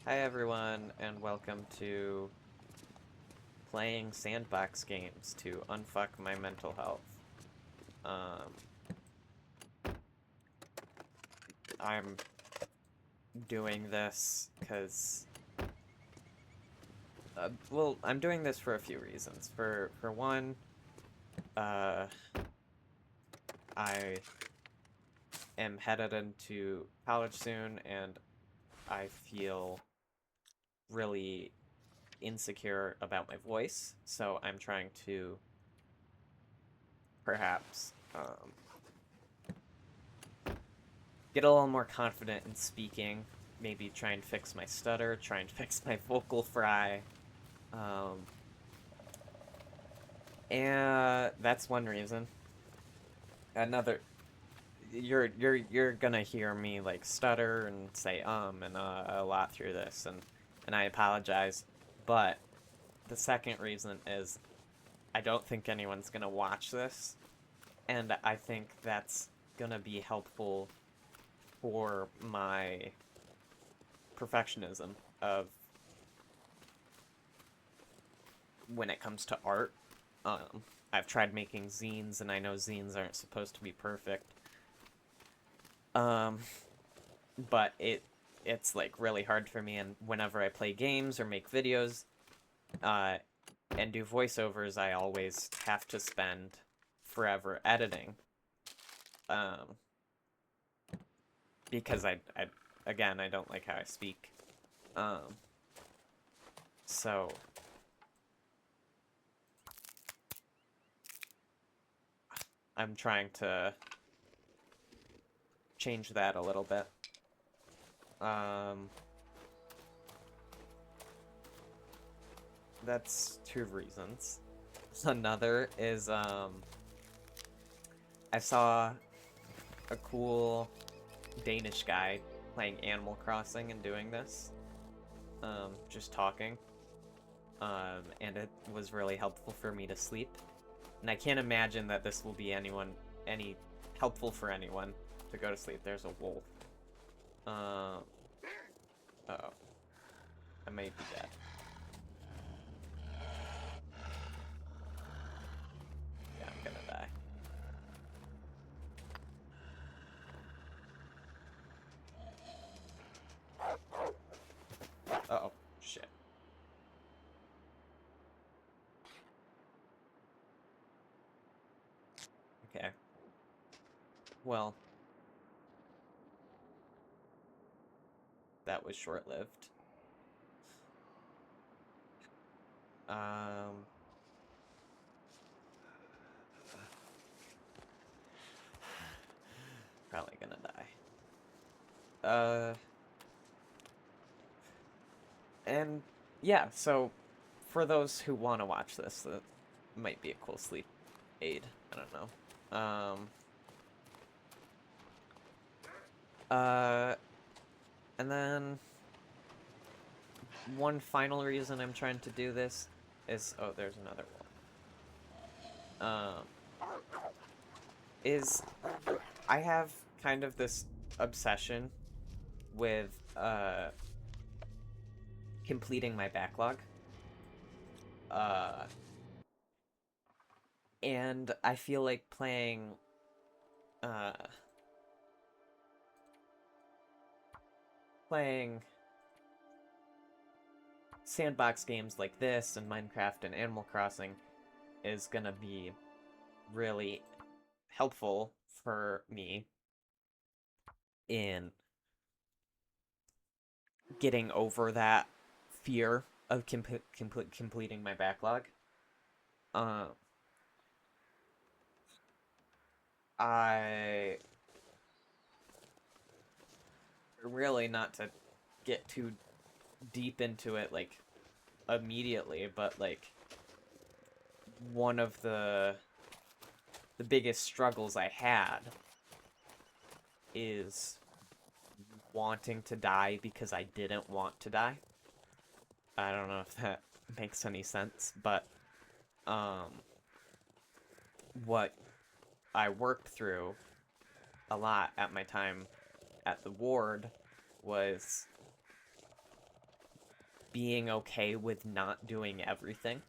Hi everyone, and welcome to playing sandbox games to unfuck my mental health. Um, I'm doing this because, well, I'm doing this for a few reasons. For one, uh, I am headed into college soon, and I feel really insecure about my voice, so I'm trying to perhaps get a little more confident in speaking. Maybe try and fix my stutter, try and fix my vocal fry. Um, and that's one reason. Another, you're gonna hear me like stutter and say and a lot through this, and I apologize. But the second reason is I don't think anyone's gonna watch this, and I think that's gonna be helpful for my perfectionism of when it comes to art. I've tried making zines, and I know zines aren't supposed to be perfect. Um, but it's like really hard for me, and whenever I play games or make videos, uh, and do voiceovers, I always have to spend forever editing. Um, because I again, I don't like how I speak. Um, so I'm trying to change that a little bit. Um, that's two reasons. Another is I saw a cool Danish guy playing Animal Crossing and doing this. Just talking. And it was really helpful for me to sleep. And I can't imagine that this will be any helpful for anyone to go to sleep. There's a wolf. Uh oh. I may be dead. Yeah, I'm gonna die. Uh oh, shit. Okay. Well, that was short-lived. Um, Probably gonna die. And yeah, so for those who want to watch this, that might be a cool sleep aid. I don't know. Uh, and then one final reason I'm trying to do this is, oh, there's another one. Is I have kind of this obsession with completing my backlog. Uh, and I feel like uh playing sandbox games like this and Minecraft and Animal Crossing is gonna be really helpful for me in getting over that fear of completing my backlog. Uh, I really, not to get too deep into it like immediately, but like one of the biggest struggles I had is wanting to die because I didn't want to die. I don't know if that makes any sense, but um what I worked through a lot at my time at the ward was being okay with not doing everything.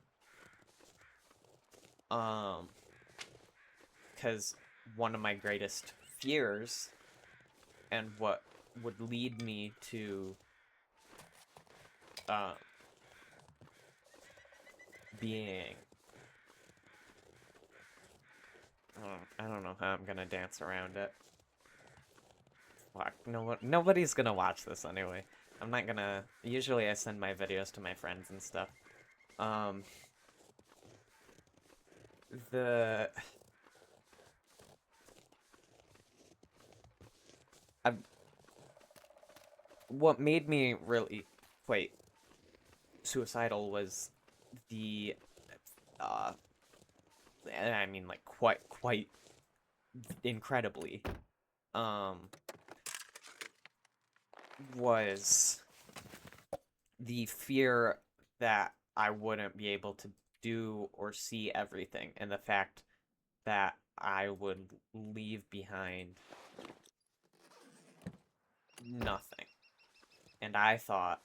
Because one of my greatest fears and what would lead me to being I don't know how I'm gonna dance around it. Fuck, nobody's gonna watch this anyway. I'm not gonna. Usually I send my videos to my friends and stuff. The I, what made me really quite suicidal was the I mean like quite incredibly was the fear that I wouldn't be able to do or see everything, and the fact that I would leave behind nothing. And I thought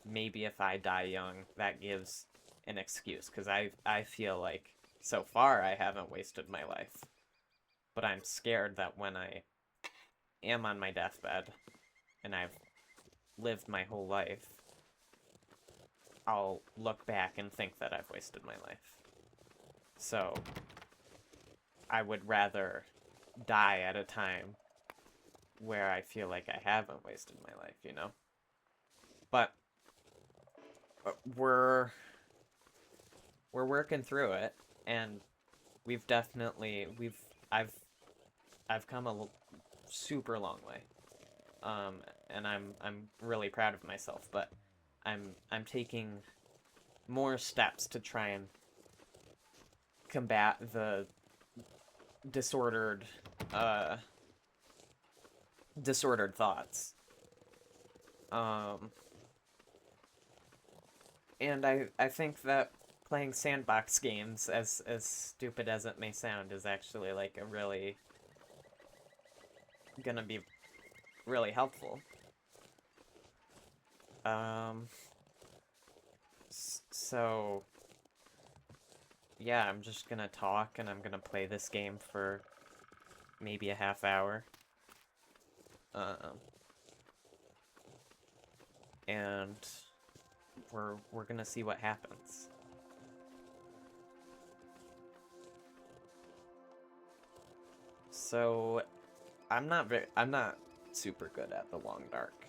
maybe if I die young, that gives an excuse, because I feel like so far I haven't wasted my life. But I'm scared that when I am on my deathbed and I've lived my whole life, I'll look back and think that I've wasted my life. So I would rather die at a time where I feel like I haven't wasted my life, you know? But we're working through it, and we've definitely I've come a super long way. And I'm really proud of myself, but I'm taking more steps to try and combat the disordered thoughts. And I think that playing sandbox games, as stupid as it may sound, is actually like a really gonna be really helpful. So yeah, I'm just gonna talk and I'm gonna play this game for maybe a half hour. And we're gonna see what happens. So I'm not super good at the long dark.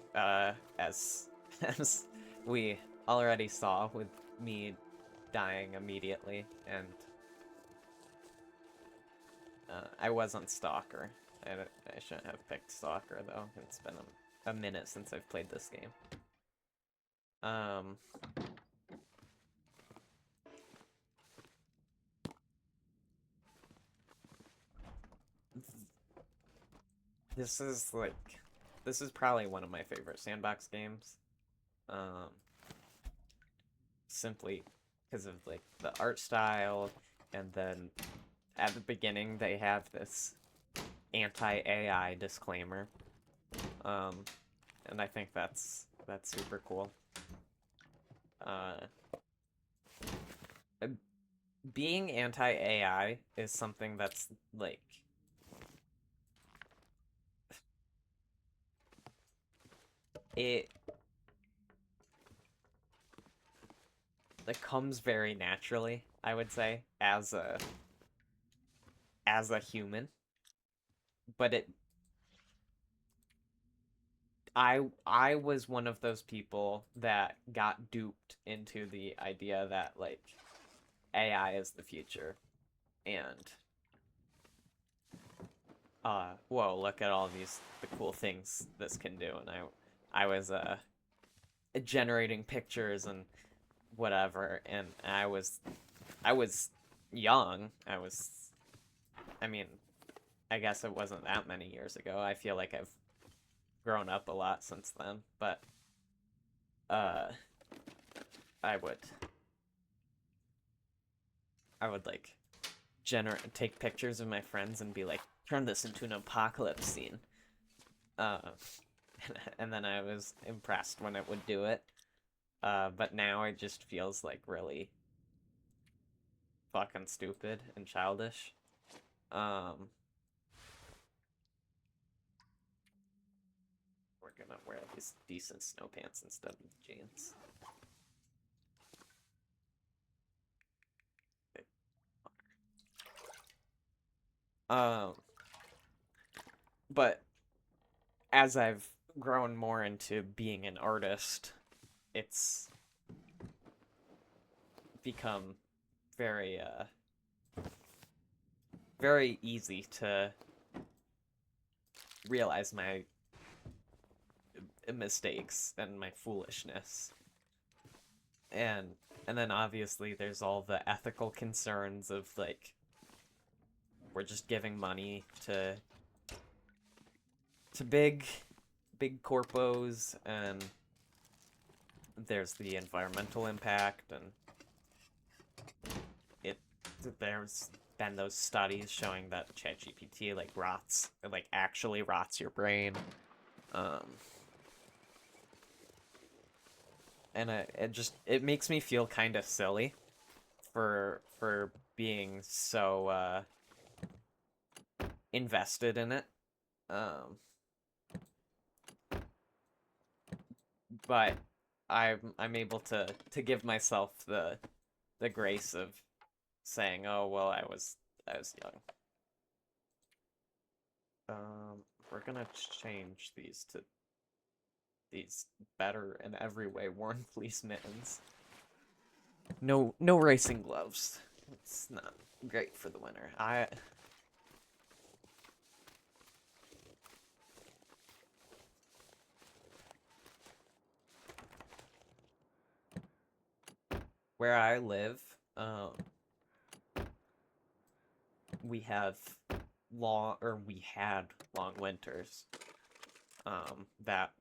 As as we already saw with me dying immediately, and I wasn't Stalker. I shouldn't have picked Stalker though. It's been a minute since I've played this game. This is probably one of my favorite sandbox games. Simply because of like the art style, and then at the beginning they have this anti-AI disclaimer. And I think that's super cool. Being anti-AI is something that's like it comes very naturally, I would say, as a human. But I was one of those people that got duped into the idea that like AI is the future, and whoa, look at all the cool things this can do. And I was generating pictures and whatever, and I was young. I mean, I guess it wasn't that many years ago. I feel like I've grown up a lot since then, but I would like take pictures of my friends and be like, turn this into an apocalypse scene. And then I was impressed when it would do it. But now it just feels like really fucking stupid and childish. We're gonna wear these decent snow pants instead of jeans. Um, but as I've grown more into being an artist, it's become very very easy to realize my mistakes and my foolishness. And and then obviously there's all the ethical concerns of like we're just giving money to big corpos, and there's the environmental impact, and it there's been those studies showing that ChatGPT like actually rots your brain. Um and it makes me feel kind of silly for being so invested in it. Um but I'm able to give myself the grace of saying, "Oh, well, I was young." We're gonna change these to these better in every way worn fleece mittens. No racing gloves. It's not great for the winter. Where I live, we have we had long winters. That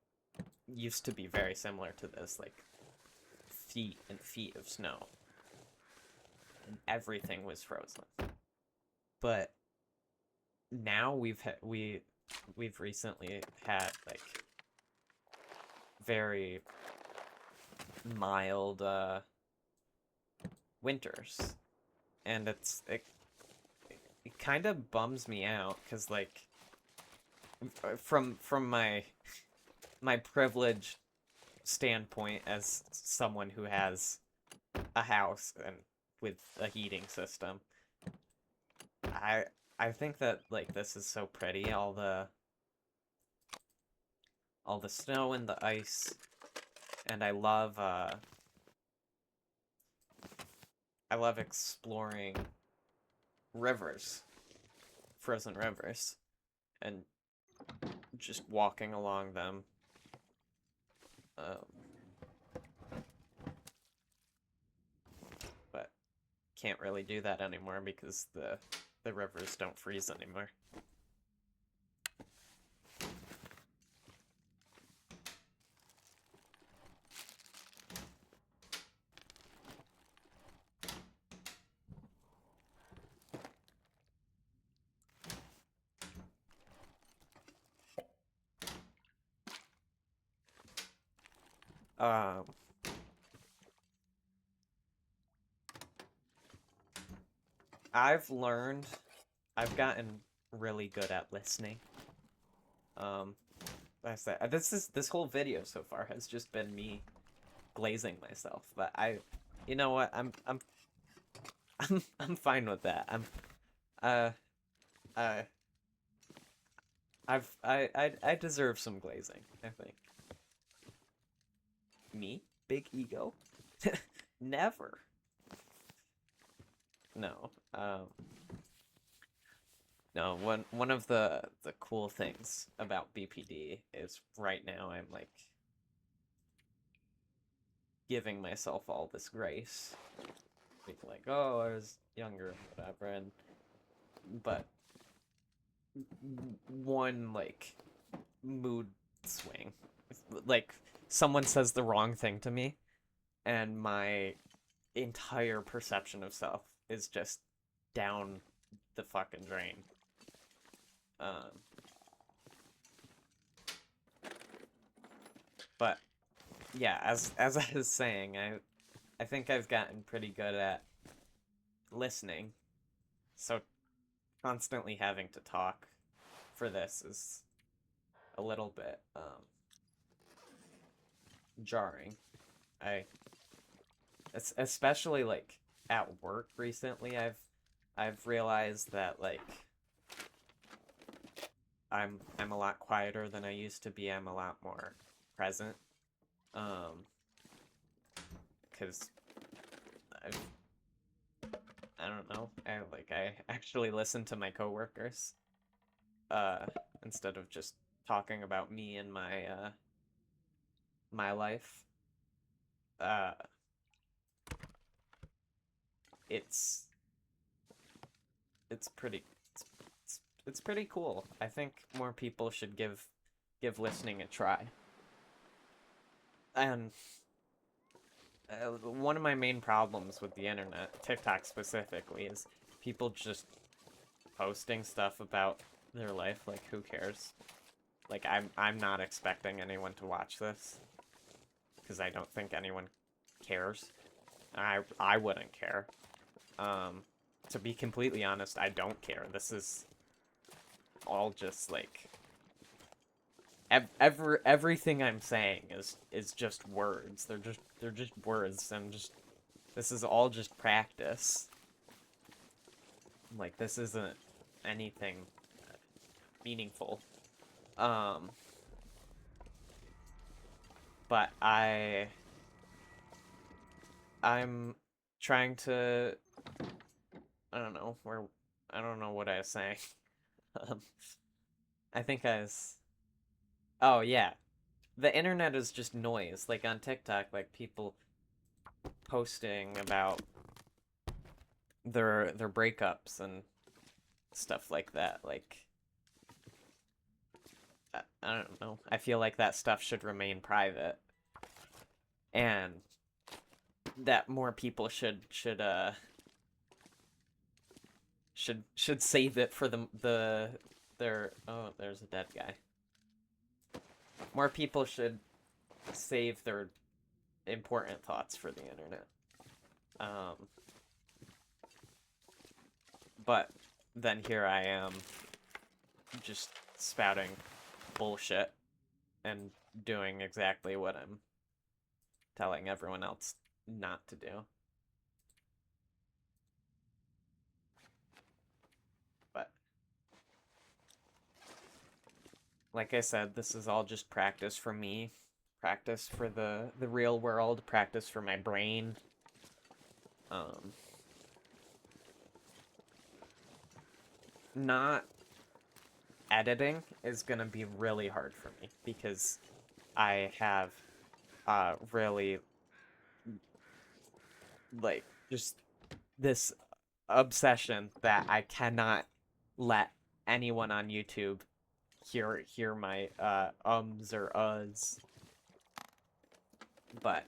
used to be very similar to this, like feet and feet of snow, and everything was frozen. But now we've recently had like very mild winters, and it kind of bums me out because like from my privileged standpoint as someone who has a house and with a heating system, I I think that like this is so pretty, all the snow and the ice, and I love exploring rivers, frozen rivers, and just walking along them. Um, but can't really do that anymore because the rivers don't freeze anymore. Um, I've learned, I've gotten really good at listening. Um, like I said, this whole video so far has just been me glazing myself, but you know what, I'm fine with that. Uh, uh, I deserve some glazing, I think. Me? Big ego? Never. No. No, one of the cool things about BPD is right now I'm like giving myself all this grace. Being like, oh, I was younger, whatever, and but one like mood swing. Like someone says the wrong thing to me and my entire perception of self is just down the fucking drain. Um, but yeah, as I was saying, I think I've gotten pretty good at listening. So constantly having to talk for this is a little bit jarring. I especially like at work recently, I've realized that like I'm a lot quieter than I used to be. I'm a lot more present. Um, because I don't know. I actually listen to my coworkers uh instead of just talking about me and my life. Uh it's it's pretty it's pretty cool. I think more people should give listening a try. And one of my main problems with the internet, TikTok specifically, is people just posting stuff about their life. Like, who cares? Like, I'm not expecting anyone to watch this because I don't think anyone cares. I wouldn't care. Um, to be completely honest, I don't care. This is all just like everything I'm saying is just words. They're just words. This is all just practice. Like, this isn't anything meaningful. Um, but I'm trying to, I don't know where I don't know what I was saying. Um, I think I was Oh yeah. The internet is just noise. Like on TikTok, like people posting about their breakups and stuff like that. Like I don't know. I feel like that stuff should remain private, and that more people should save it for their oh, there's a dead guy. More people should save their important thoughts for the internet. Um, but then here I am just spouting bullshit and doing exactly what I'm telling everyone else not to do. But like I said, this is all just practice for me, practice for the real world, practice for my brain. Um, not editing is gonna be really hard for me because I have really like just this obsession that I cannot let anyone on YouTube hear my ums or uhs. But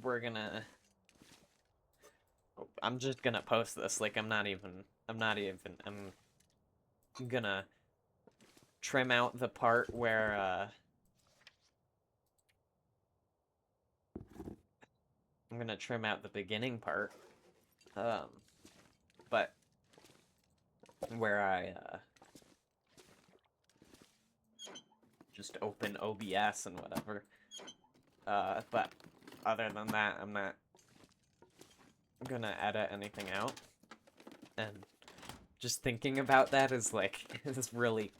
we're gonna I'm just gonna post this. Like I'm gonna trim out the part where I'm gonna trim out the beginning part. Um but where I just open OBS and whatever. But other than that, I'm not gonna edit anything out. And just thinking about that is like is really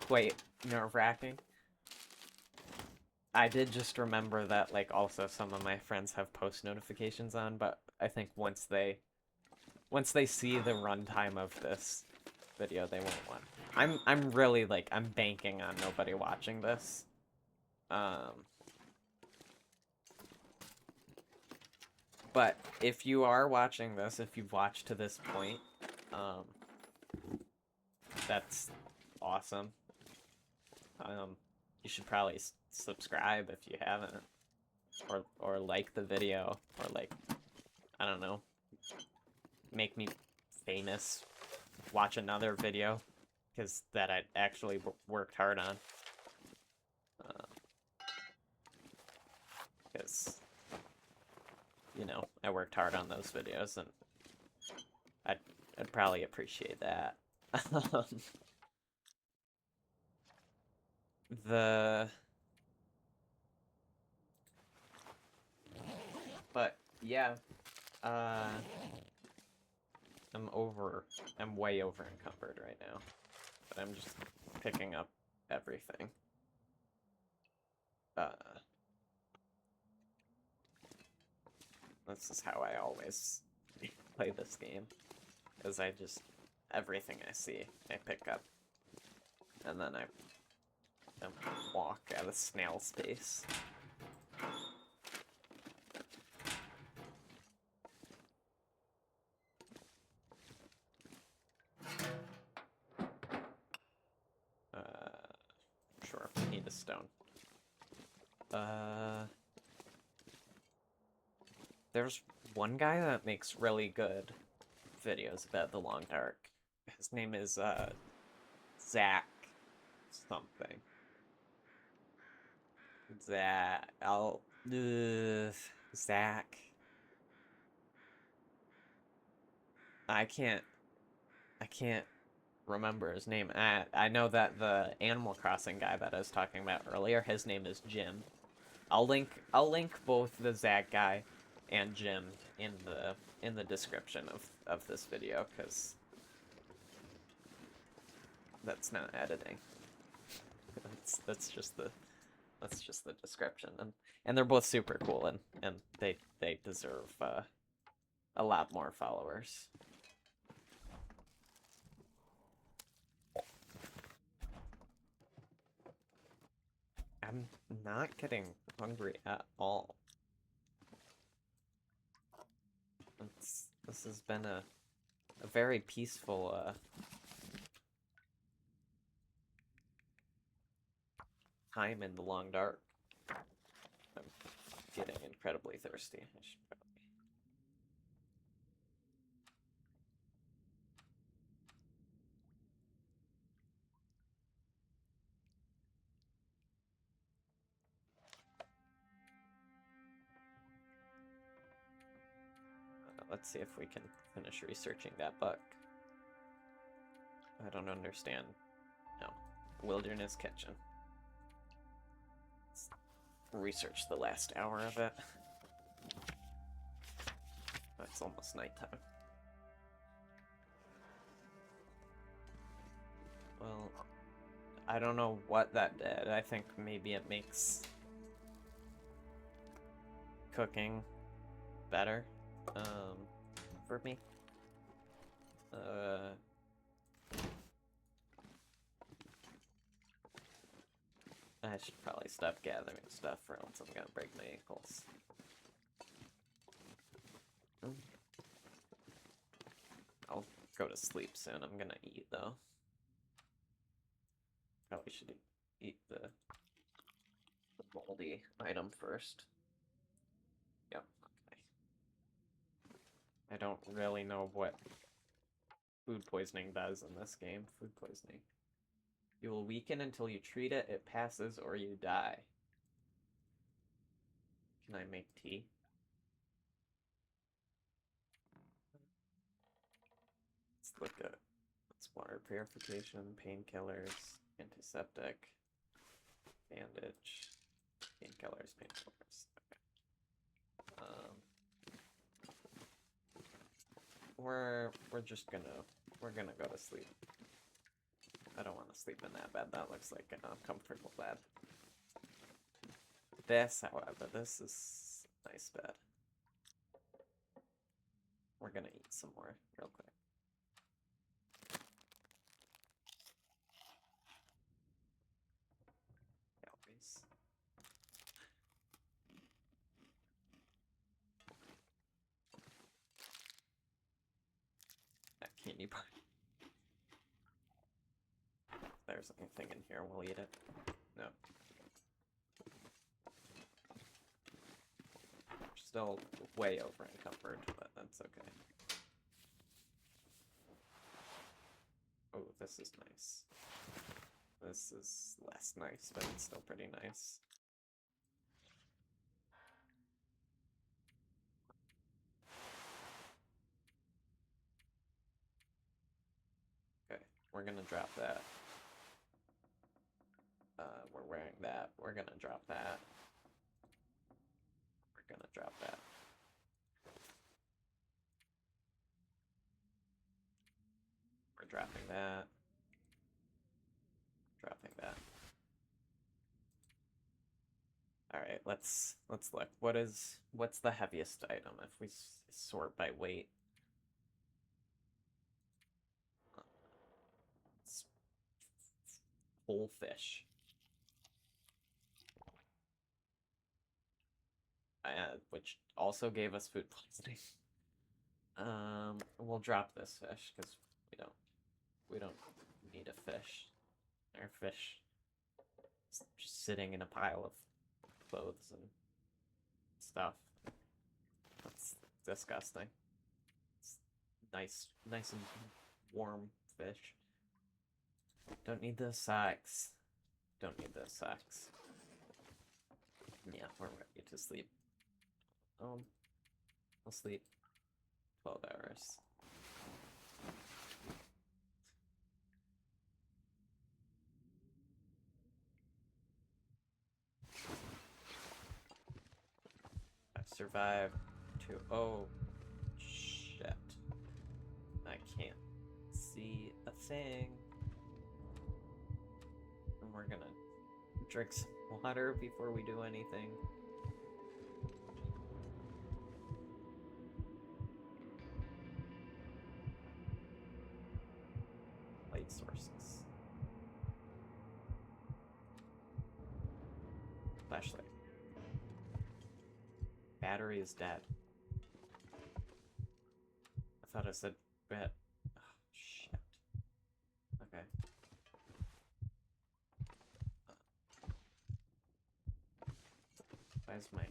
quite nerve-wracking. I did just remember that like also some of my friends have post notifications on, but I think once they see the runtime of this video, they won't want. I'm really like I'm banking on nobody watching this. But if you are watching this, if you've watched to this point, um, that's awesome. You should probably subscribe if you haven't, or like the video, or like I don't know, make me famous. Watch another video, because that I actually worked hard on. because, you know, I worked hard on those videos, and I'd probably appreciate that. the But yeah, uh, I'm way over encumbered right now, but I'm just picking up everything. This is how I always play this game, is I just, everything I see, I pick up, and then I walk at a snail's pace. Sure, we need a stone. There's one guy that makes really good videos about the Long Dark. His name is, Zach something. Zach. I can't remember his name. I know that the Animal Crossing guy that I was talking about earlier, his name is Jim. I'll link both the Zach guy and Jim in the description of this video, because that's not editing. That's just the description, and they're both super cool, and they deserve a lot more followers. I'm not getting hungry at all. This has been a very peaceful time in the Long Dark. I'm getting incredibly thirsty. I should probably... Let's see if we can finish researching that book. I don't understand. No. Wilderness Kitchen. Let's research the last hour of it. It's almost nighttime. Well, I don't know what that did. I think maybe it makes cooking better, for me. I should probably stop gathering stuff, or else I'm gonna break my ankles. I'll go to sleep soon. I'm gonna eat, though. Probably should eat the moldy item first. Yep, okay. I don't really know what food poisoning does in this game. Food poisoning. You will weaken until you treat it, it passes, or you die. Can I make tea? Let's look at water purification, painkillers, antiseptic, bandage, painkillers, painkillers. Okay. We're just gonna go to sleep. I don't want to sleep in that bed. That looks like an uncomfortable bed. This, however, this is a nice bed. We're gonna eat some more real quick. Calories. That candy bar. If there's anything in here, we'll eat it. No. Still way over encumbered, but that's okay. Oh, this is nice. This is less nice, but it's still pretty nice. We're gonna drop that. We're wearing that. We're gonna drop that. We're gonna drop that. We're dropping that. Dropping that. Alright, let's look. What's the heaviest item if we sort by weight? It's whole fish. Which also gave us food poisoning. We'll drop this fish because we don't need a fish. Our fish is just sitting in a pile of clothes and stuff. That's disgusting. It's nice and warm fish. Don't need those socks. Don't need those socks. Yeah, we're ready to sleep. I'll sleep 12 hours. I've survived to. Oh, shit. I can't see a thing. And we're gonna drink some water before we do anything. Light sources. Flashlight. Battery is dead. I thought I said bet. Oh, shit. Okay. Why is my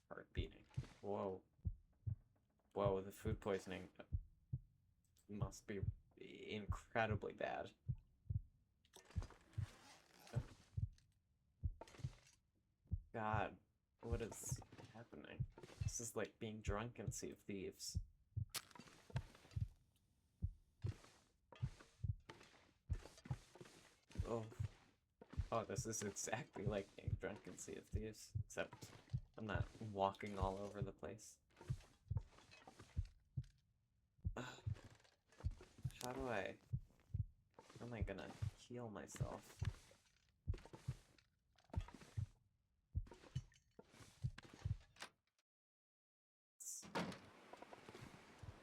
heart beating? Whoa. Whoa, the food poisoning must be incredibly bad. God, what is happening? This is like being drunk in Sea of Thieves. Oh. Oh, this is exactly like being drunk in Sea of Thieves, except I'm not walking all over the place. How am I gonna heal myself?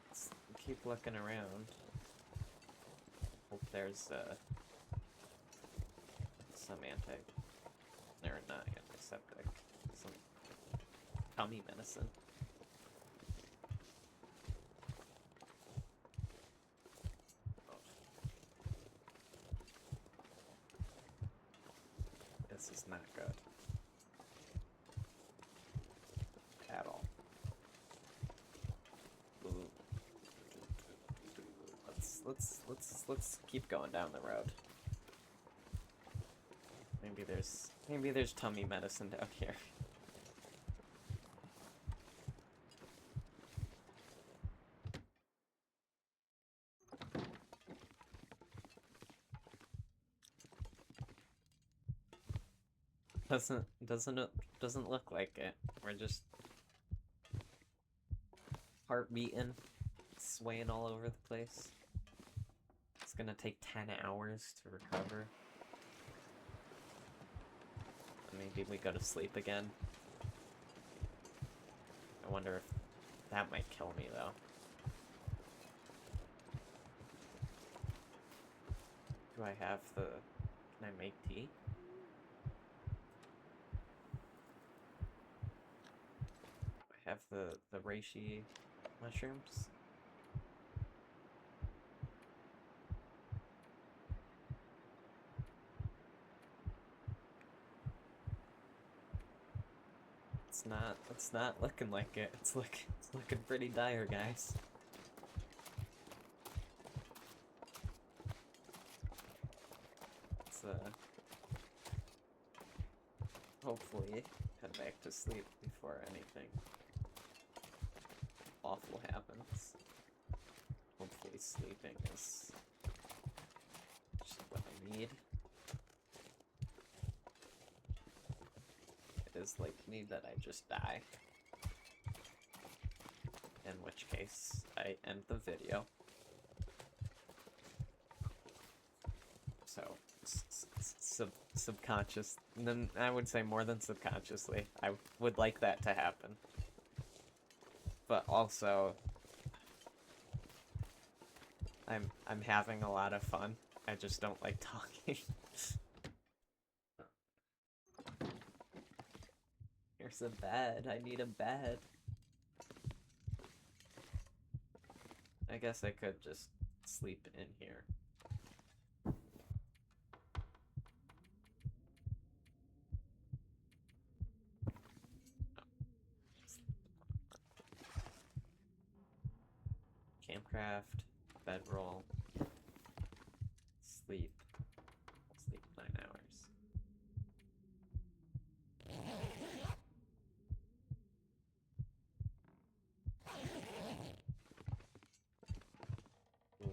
Let's keep looking around. Hope there's some not antiseptic, some tummy medicine. This is not good at all. Ooh. Let's keep going down the road. Maybe there's tummy medicine down here. Doesn't look like it. We're just heart beating, swaying all over the place. It's gonna take 10 hours to recover. Maybe we go to sleep again. I wonder if that might kill me though. Do I have the... Can I make tea? I have the reishi mushrooms. It's not looking like it. It's looking pretty dire, guys. Let's hopefully head back to sleep before anything awful happens. Hopefully sleeping is is likely that I just die. In which case, I end the video. So, subconscious, then I would say more than subconsciously, I would like that to happen. But also, I'm having a lot of fun. I just don't like talking. Here's a bed. I need a bed. I guess I could just sleep in here. Campcraft, bedroll, sleep 9 hours.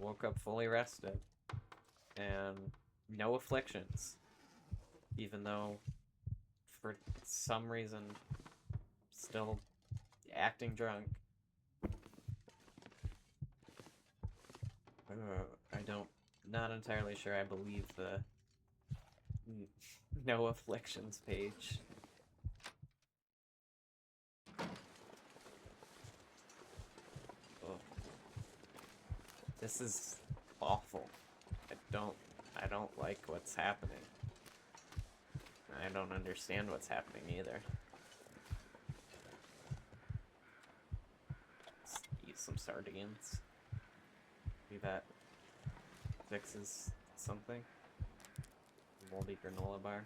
Woke up fully rested and no afflictions, even though for some reason still acting drunk. Not entirely sure I believe the no afflictions page. Oh. This is awful. I don't like what's happening. I don't understand what's happening either. Let's eat some sardines. Maybe that fixes something. Moldy granola bar.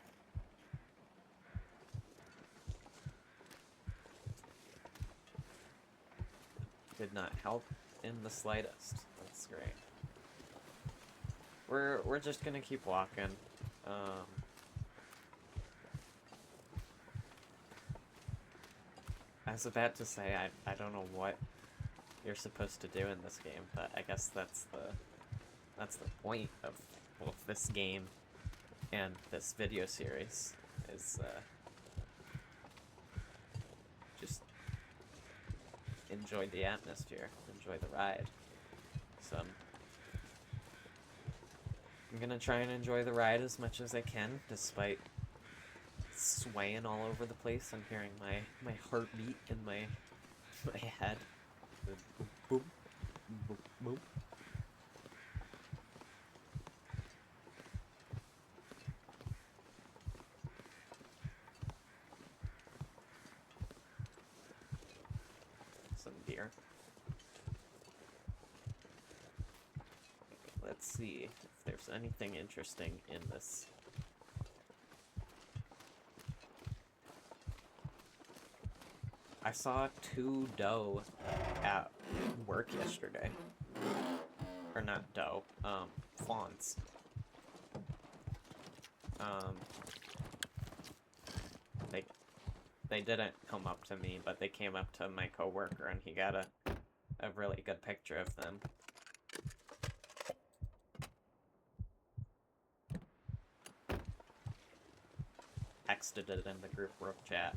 Did not help in the slightest. That's great. We're just gonna keep walking. I was about to say I don't know what you're supposed to do in this game, but I guess that's the point of both this game and this video series is just enjoy the atmosphere, enjoy the ride. So I'm gonna try and enjoy the ride as much as I can, despite swaying all over the place and hearing my heartbeat in my head. Boop, boop, boop. Some beer. Let's see if there's anything interesting in this. I saw 2 doe at work yesterday. Or not doe, fawns. They didn't come up to me, but they came up to my coworker and he got a really good picture of them. Texted it in the group chat.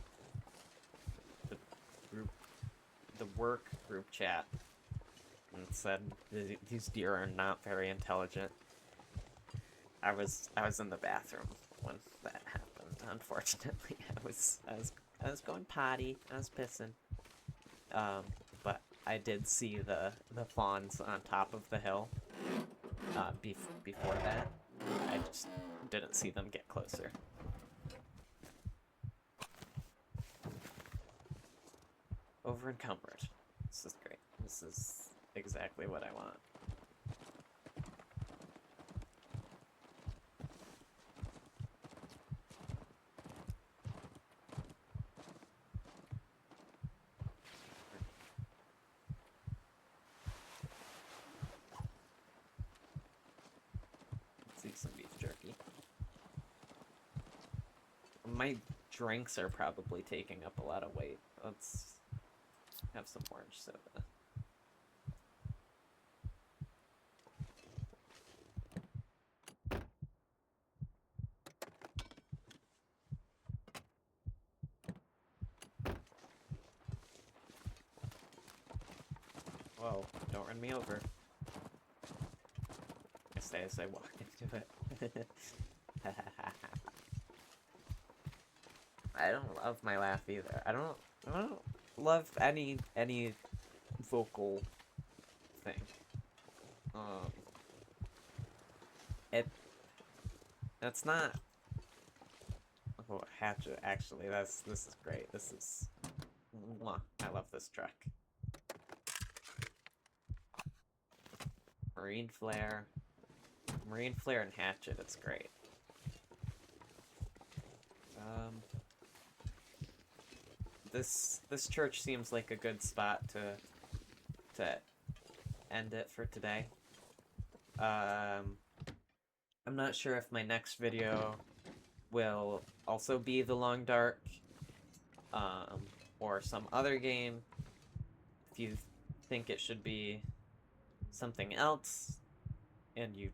The work group chat, and said these deer are not very intelligent. I was in the bathroom when that happened. Unfortunately, I was going potty. I was pissing. But I did see the fawns on top of the hill. Before that, I just didn't see them get closer. Over encumbered. This is great. This is exactly what I want. Let's eat some beef jerky. My drinks are probably taking up a lot of weight. Let's have some orange soda. Whoa, don't run me over. I say as I walk into it. I don't love my laugh either. I don't love any vocal thing. It that's not. Oh, hatchet. Actually, this is great. This is. Mwah, I love this truck. Marine flare and hatchet. It's great. This church seems like a good spot to end it for today. I'm not sure if my next video will also be The Long Dark, or some other game. If you think it should be something else, and you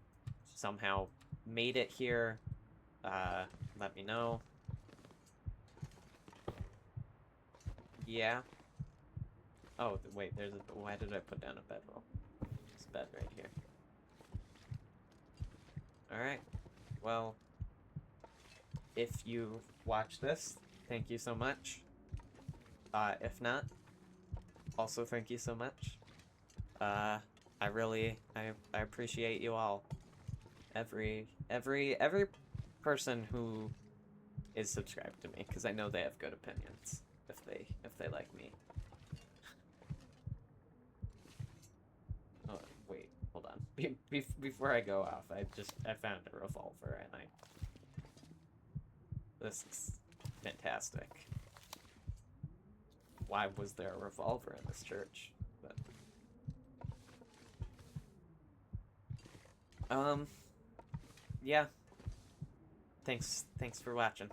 somehow made it here, let me know. Yeah. Oh, wait, why did I put down a bedroll? This bed right here. Alright, well, if you watch this, thank you so much. If not, also thank you so much. I appreciate you all. Every person who is subscribed to me, because I know they have good opinions if they like me. Oh, wait, hold on. Before I go off, I found a revolver and this is fantastic. Why was there a revolver in this church? But yeah. Thanks for watching.